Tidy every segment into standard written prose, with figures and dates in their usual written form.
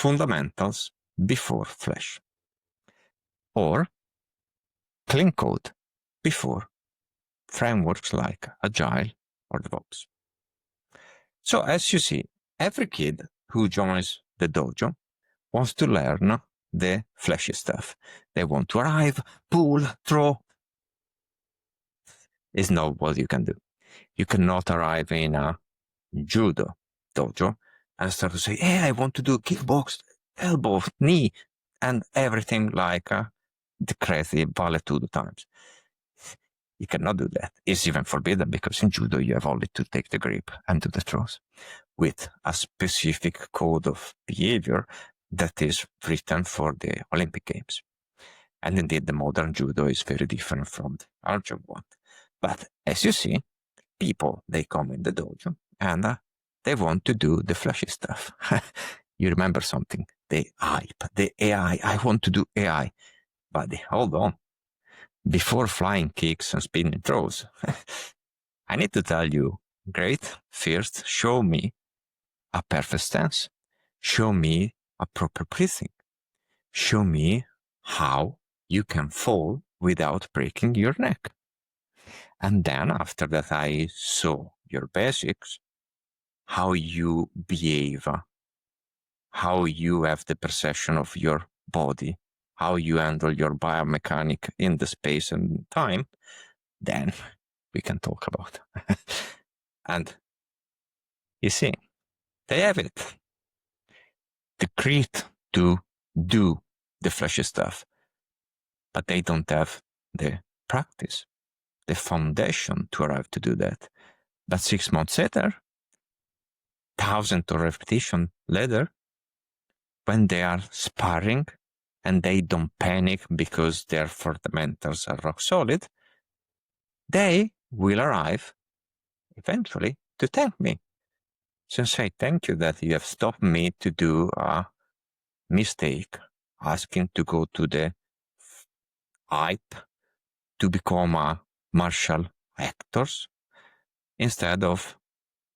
fundamentals before Flash, or clean code before frameworks like Agile or DevOps. So as you see, every kid who joins the dojo wants to learn the flashy stuff. They want to arrive, pull, throw. It's not what you can do. You cannot arrive in a judo dojo and start to say, hey, I want to do kickbox, elbow, knee, and everything like the crazy vale-tudo times. You cannot do that. It's even forbidden because in judo you have only to take the grip and do the throws with a specific code of behavior that is written for the Olympic Games. And indeed, the modern judo is very different from the ancient one. But as you see, people, they come in the dojo and they want to do the flashy stuff. You remember something, the hype, the AI. I want to do AI. Buddy, hold on. Before flying kicks and spinning throws, I need to tell you, great, first, show me a perfect stance. Show me a proper breathing. Show me how you can fall without breaking your neck. And then after that, I saw your basics, how you behave, how you have the perception of your body, how you handle your biomechanic in the space and time, then we can talk about. And you see, they have it. The grit to do the flashy stuff, but they don't have the practice, the foundation to arrive to do that. But 6 months later, thousands of repetitions later, when they are sparring and they don't panic because their fundamentals are rock solid, they will arrive eventually to thank me. So say thank you that you have stopped me to do a mistake, asking to go to the hype to become a martial actors instead of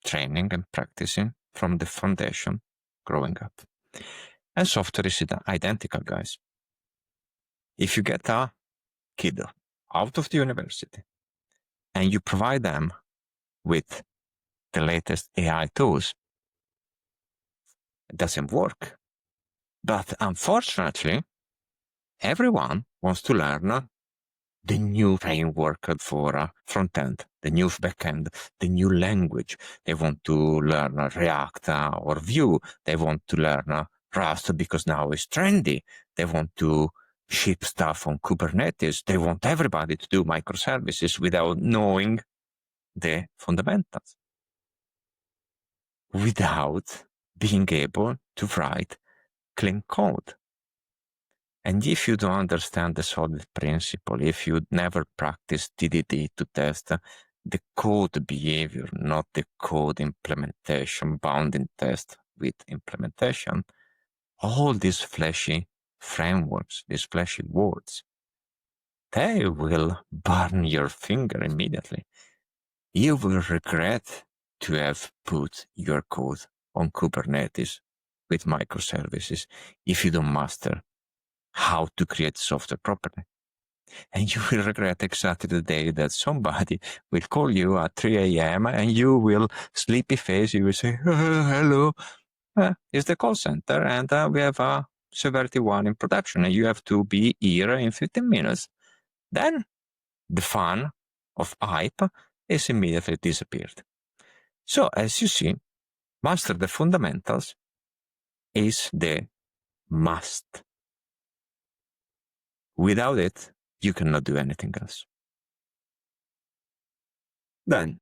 training and practicing from the foundation growing up. And software is identical, guys. If you get a kid out of the university and you provide them with the latest AI tools, it doesn't work. But unfortunately, everyone wants to learn the new framework for front end, the new back end, the new language. They want to learn React or Vue. They want to learn Rust because now it's trendy. They want to ship stuff on Kubernetes. They want everybody to do microservices without knowing the fundamentals, without being able to write clean code. And if you don't understand the solid principle, if you never practice TDD to test the code behavior, not the code implementation, bounding test with implementation, all these flashy frameworks, these flashy words, they will burn your finger immediately. You will regret to have put your code on Kubernetes with microservices if you don't master how to create software properly. And you will regret exactly the day that somebody will call you at 3 a.m. and you will sleepy face, you will say, hello, it's the call center and we have a Severity 1 in production and you have to be here in 15 minutes. Then the fun of hype is immediately disappeared. So as you see, master the fundamentals is the must. Without it, you cannot do anything else. Then,